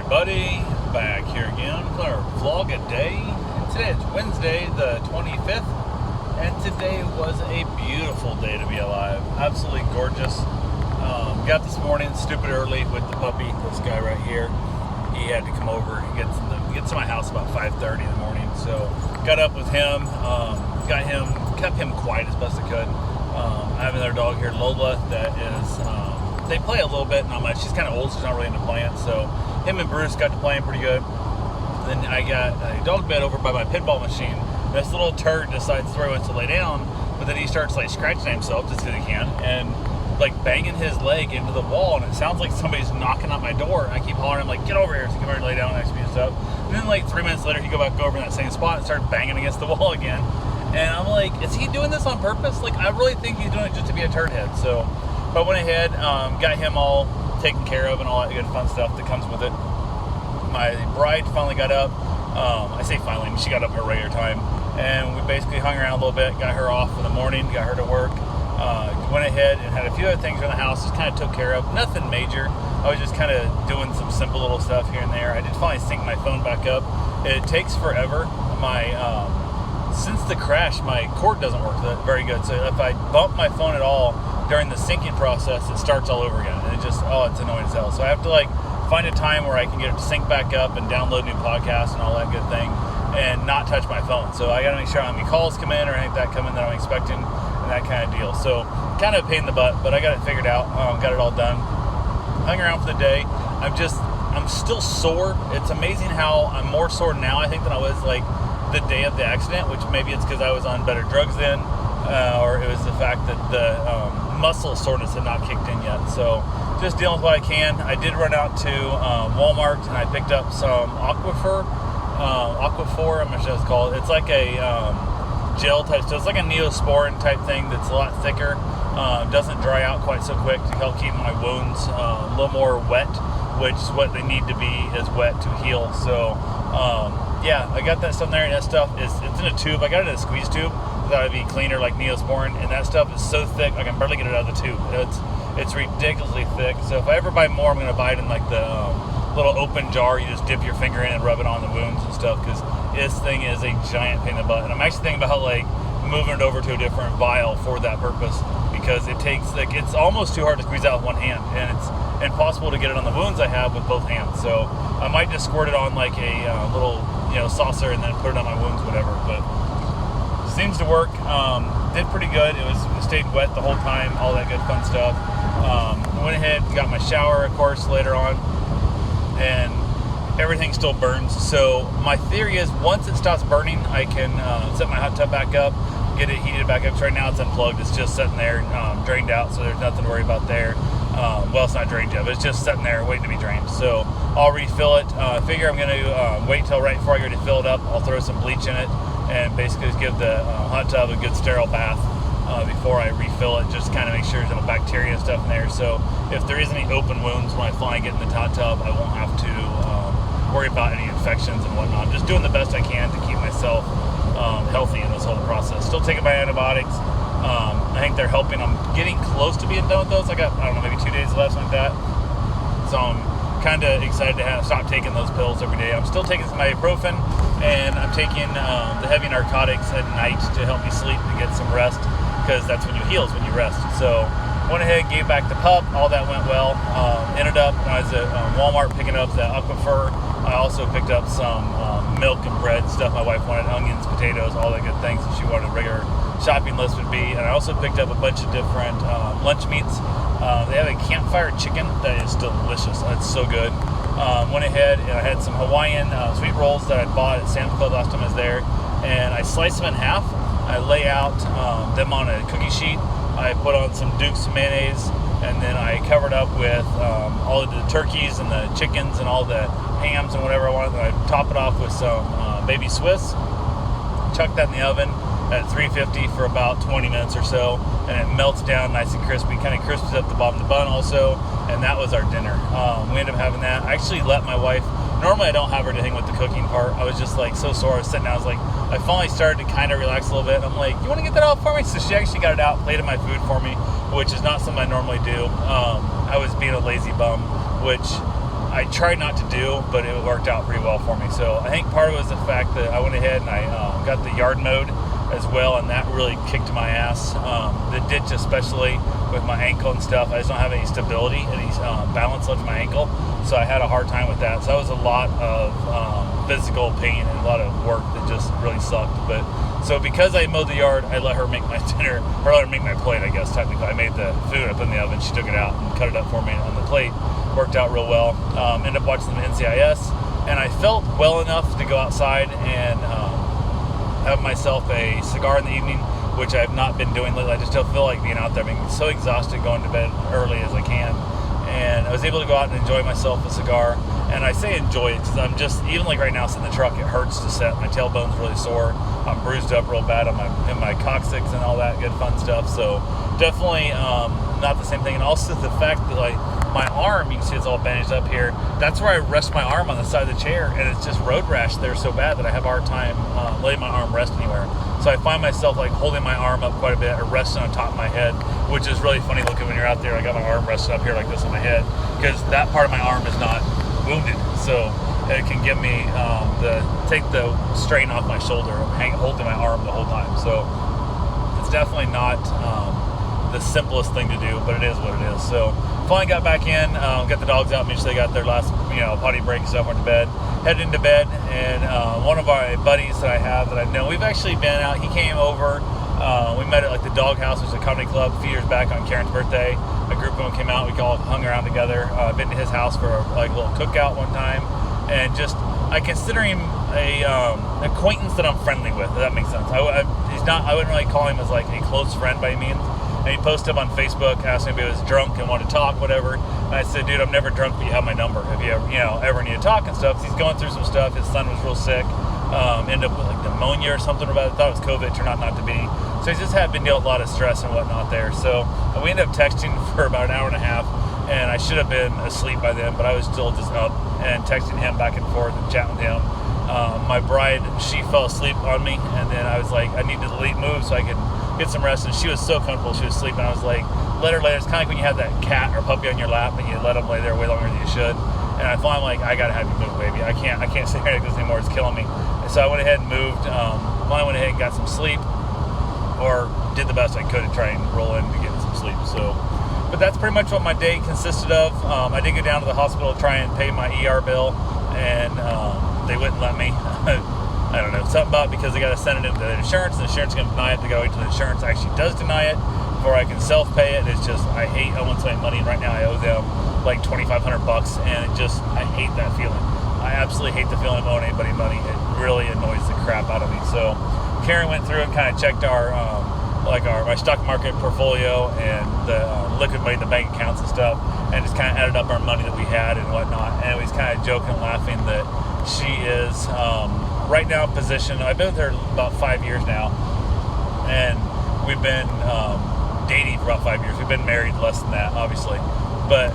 everybody, back here again for our vlog a day. And today it's Wednesday the 25th, and today was a beautiful day to be alive. Absolutely gorgeous. Got this morning stupid early with the puppy, this guy right here. He had to come over. He gets to my house about 5:30 in the morning, so got up with him, kept him quiet as best I could. I have another dog here, Lola, that is, they play a little bit, not much. She's kind of old, so she's not really into playing, so him and Bruce got to playing pretty good. Then I got a dog bed over by my pinball machine. This little turd decides where he wants to lay down, but then he starts like scratching himself just because he can, and like banging his leg into the wall, and it sounds like somebody's knocking on my door, and I keep hollering him like, get over here, so he come over and lay down next to me and stuff. And then like 3 minutes later, he go back over in that same spot and start banging against the wall again. And I'm like, is he doing this on purpose? Like, I really think he's doing it just to be a turd head. So I went ahead, got him all taken care of and all that good fun stuff that comes with it. My bride finally got up. I say finally, she got up at her regular time, and we basically hung around a little bit, got her off in the morning, got her to work. Went ahead and had a few other things around the house, just kind of took care of. Nothing major. I was just kind of doing some simple little stuff here and there. I did finally sync my phone back up. It takes forever. Since the crash, my cord doesn't work very good. So if I bump my phone at all during the syncing process, it starts all over again. And it's annoying as hell. So I have to like find a time where I can get it to sync back up and download new podcasts and all that good thing, and not touch my phone. So I got to make sure I don't have any calls come in or anything like that come in that I'm expecting, and that kind of deal. So kind of a pain in the butt, but I got it figured out. Got it all done. Hung around for the day. I'm still sore. It's amazing how I'm more sore now, I think, than I was like the day of the accident, which maybe it's because I was on better drugs then, or it was the fact that the muscle soreness had not kicked in yet. So just dealing with what I can. I did run out to Walmart and I picked up some Aquaphor, I'm not sure what it's called. It's like a gel type, so it's like a Neosporin type thing that's a lot thicker. Doesn't dry out quite so quick to help keep my wounds a little more wet, which is what they need to be, is wet to heal. So yeah, I got that stuff there, and that stuff it's in a tube. I got it in a squeeze tube. Thought it'd be cleaner like Neosporin, and that stuff is so thick I can barely get it out of the tube. It's ridiculously thick. So if I ever buy more, I'm gonna buy it in like the little open jar. You just dip your finger in and rub it on the wounds and stuff, because this thing is a giant pain in the butt. And I'm actually thinking about like moving it over to a different vial for that purpose, because it takes it's almost too hard to squeeze out with one hand, and it's impossible to get it on the wounds I have with both hands. So I might just squirt it on like a little saucer and then put it on my wounds, whatever. But seems to work. Did pretty good. It stayed wet the whole time, all that good fun stuff. Went ahead and got my shower, of course, later on, and everything still burns. So my theory is once it stops burning, I can set my hot tub back up, get it heated back up. So right now it's unplugged. It's just sitting there, drained out, so there's nothing to worry about there. Well, it's not drained yet, but it's just sitting there waiting to be drained. So I'll refill it. I figure I'm going to wait till right before I go to fill it up. I'll throw some bleach in it and basically just give the hot tub a good sterile bath before I refill it. Just kind of make sure there's no bacteria and stuff in there. So if there is any open wounds when I finally get in the hot tub, I won't have to worry about any infections and whatnot. I'm just doing the best I can to keep myself healthy in this whole process. Still taking my antibiotics. I think they're helping. I'm getting close to being done with those. I got, I don't know, maybe 2 days left, something like that. So I'm kind of excited to stop taking those pills every day. I'm still taking some ibuprofen, and I'm taking the heavy narcotics at night to help me sleep and get some rest, because that's when you heal, is when you rest. So went ahead, gave back the pup. All that went well. Ended up, when I was at Walmart picking up the Aquaphor, I also picked up some milk and bread stuff. My wife wanted onions, potatoes, all that good things, and she wanted a regular shopping list would be. And I also picked up a bunch of different lunch meats. They have a campfire chicken that is delicious. It's so good. Went ahead and I had some Hawaiian sweet rolls that I bought at Sam's Club last time I was there, and I sliced them in half. I lay out them on a cookie sheet. I put on some Duke's mayonnaise, and then I covered up with all of the turkeys and the chickens and all the hams and whatever I wanted. And I top it off with some baby Swiss. Chuck that in the oven at 350 for about 20 minutes or so, and it melts down nice and crispy, kind of crispes up the bottom of the bun also, and that was our dinner. We ended up having that. I actually let my wife, normally I don't have her to hang with the cooking part. I was just like so sore. I was sitting down, I was like, I finally started to kind of relax a little bit. I'm like, you want to get that out for me? So she actually got it out, plated my food for me, which is not something I normally do. I was being a lazy bum, which I tried not to do, but it worked out pretty well for me. So I think part of it was the fact that I went ahead and I got the yard mowed as well, and that really kicked my ass. The ditch, especially with my ankle and stuff, I just don't have any stability, any balance left in my ankle, so I had a hard time with that. So that was a lot of physical pain and a lot of work that just really sucked. But so because I mowed the yard, I let her make my dinner, or let her make my plate, I guess, technically. I made the food, I put in the oven, she took it out and cut it up for me on the plate. Worked out real well. Ended up watching the NCIS, and I felt well enough to go outside and have myself a cigar in the evening, which I've not been doing lately. I just don't feel like being out there. I'm being so exhausted going to bed early as I can. And I was able to go out and enjoy myself a cigar. And I say enjoy it because I'm just, even like right now sitting in the truck, it hurts to sit. My tailbone's really sore. I'm bruised up real bad on my coccyx and all that good fun stuff. So definitely not the same thing. And also the fact that like my arm, you can see it's all bandaged up here. That's where I rest my arm on the side of the chair, and it's just road rash there so bad that I have a hard time letting my arm rest anywhere. So I find myself like holding my arm up quite a bit or resting on top of my head, which is really funny looking when you're out there. I got my arm rested up here like this on my head because that part of my arm is not wounded, so it can give me take the strain off my shoulder of holding my arm the whole time. So it's definitely not the simplest thing to do, but it is what it is. So finally got back in, got the dogs out, made sure they got their last potty break and stuff, went to bed, headed into bed, and one of our buddies that I have that I've known, we've actually been out, he came over, we met at like the Dog House, which is a comedy club, a few years back on Karen's birthday. A group of them came out, we all hung around together. I've been to his house for like a little cookout one time, and just I consider him a acquaintance that I'm friendly with, if that makes sense. I wouldn't really call him as like a close friend by any means. And he posted up on Facebook, asked me if he was drunk and wanted to talk, whatever. And I said, dude, I'm never drunk, but you have my number if you ever need to talk and stuff. He's going through some stuff. His son was real sick, ended up with like pneumonia or something about it. I thought it was COVID, turned out not to be. So he's just been dealing with a lot of stress and whatnot there. So we ended up texting for about an hour and a half, and I should have been asleep by then, but I was still just up and texting him back and forth and chatting with him. My bride, she fell asleep on me, and then I was like, I need to move so I could get some rest, and she was so comfortable, she was sleeping. I was like, let her lay there. It's kind of like when you have that cat or puppy on your lap and you let them lay there way longer than you should. And I finally like, I gotta have you move, baby. I can't stay here like this anymore. It's killing me. And so I went ahead and moved. Finally went ahead and got some sleep, or did the best I could to try and roll in to get some sleep. So, but that's pretty much what my day consisted of. I did go down to the hospital to try and pay my ER bill, and they wouldn't let me. I don't know, something about because they got to send it into the insurance, and the insurance is going to deny it. They got to wait till the insurance actually does deny it before I can self-pay it. It's just, I want to spend money, and right now I owe them like $2,500, and I hate that feeling. I absolutely hate the feeling of owing anybody money. It really annoys the crap out of me. So Karen went through and kind of checked my stock market portfolio and the liquid money in the bank accounts and stuff, and just kind of added up our money that we had and whatnot. And we was kind of joking and laughing that she is right now in position. I've been with her about 5 years now, and we've been dating for about 5 years. We've been married less than that, obviously. But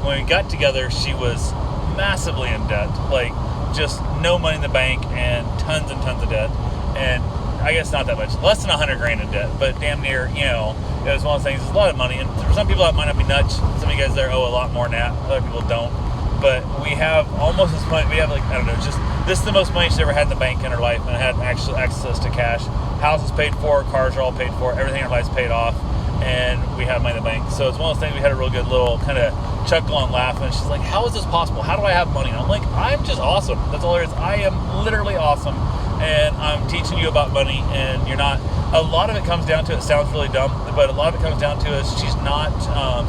when we got together, she was massively in debt, like just no money in the bank and tons of debt. And I guess not that much, less than $100,000 in debt, but damn near, it was one of those things. It's a lot of money, and for some people that might not be nuts. Some of you guys there owe a lot more than that. Other people don't. But we have almost as much. We have this is the most money she's ever had in the bank in her life, and had actual access to cash. House is paid for, cars are all paid for, everything in her life's paid off, and we have money in the bank. So it's one of those things. We had a real good little kind of chuckle and laugh, and she's like, "How is this possible? How do I have money?" And I'm like, "I'm just awesome. That's all there is. I am literally awesome, and I'm teaching you about money, and you're not." A lot of it comes down to, it sounds really dumb, but a lot of it comes down to is she's not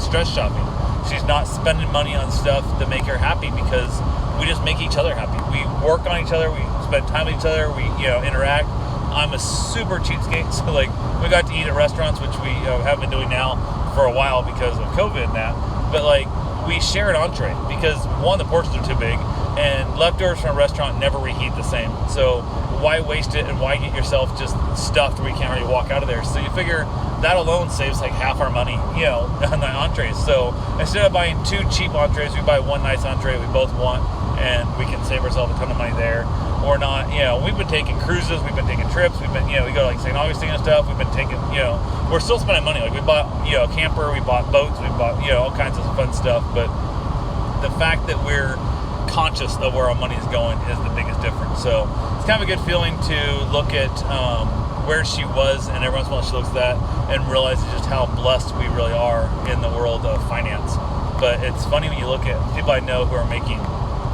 stress shopping. She's not spending money on stuff to make her happy, because we just make each other happy. We work on each other. We spend time with each other. We interact. I'm a super cheapskate, so like we got to eat at restaurants, which we have been doing now for a while because of COVID and that. But like we share an entree because one, the portions are too big, and leftovers from a restaurant never reheat the same. So why waste it, and why get yourself just stuffed where you can't really walk out of there? So you figure that alone saves like half our money, on the entrees. So instead of buying two cheap entrees, we buy one nice entree we both want, and we can save ourselves a ton of money there. Or not, we've been taking cruises, we've been taking trips, we've been, we go to like St. Augustine and stuff, we've been taking, we're still spending money. Like we bought, a camper, we bought boats, we bought, all kinds of fun stuff. But the fact that we're conscious of where our money is going is the biggest difference. So it's kind of a good feeling to look at where she was, and every once in a while she looks at that and realizes just how blessed we really are in the world of finance. But it's funny when you look at people I know who are making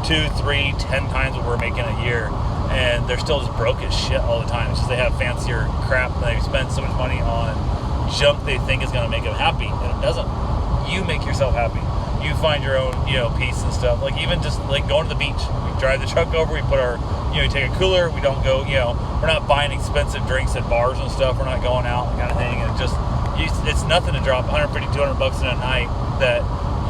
2, 3, 10 times what we're making a year, and they're still just broke as shit all the time. It's just they have fancier crap, and they spend so much money on junk they think is going to make them happy, and it doesn't. You make yourself happy. You find your own, peace and stuff. Like even just like going to the beach. We drive the truck over. We put our, we take a cooler. We don't go, we're not buying expensive drinks at bars and stuff. We're not going out kind of thing. And it's nothing to drop 150, $200 in a night that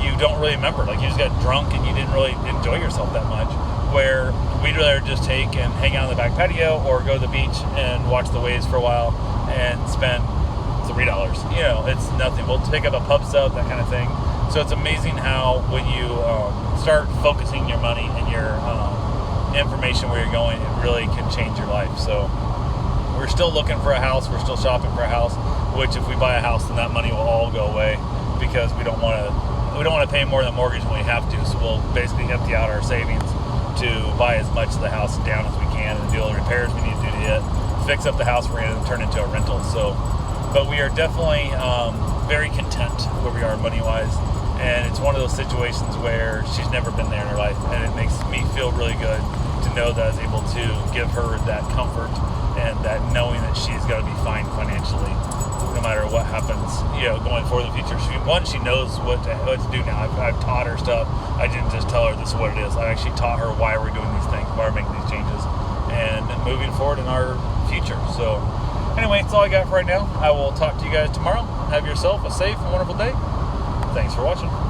you don't really remember. Like you just got drunk and you didn't really enjoy yourself that much. Where we'd rather just take and hang out on the back patio or go to the beach and watch the waves for a while and spend $3. It's nothing. We'll pick up a pub sub, that kind of thing. So it's amazing how when you start focusing your money and your information where you're going, it really can change your life. So we're still looking for a house. We're still shopping for a house. Which, if we buy a house, then that money will all go away because we don't want to pay more than mortgage when we have to. So we'll basically empty out our savings to buy as much of the house down as we can and do all the repairs we need to do to it, fix up the house we're in, and turn it into a rental. So, but we are definitely very content where we are money-wise. And it's one of those situations where she's never been there in her life, and it makes me feel really good to know that I was able to give her that comfort and that knowing that she's going to be fine financially, no matter what happens, going forward in the future. She knows what to do now. I've taught her stuff. I didn't just tell her this is what it is. I actually taught her why we're doing these things, why we're making these changes, and moving forward in our future. So anyway, that's all I got for right now. I will talk to you guys tomorrow. Have yourself a safe and wonderful day. Thanks for watching.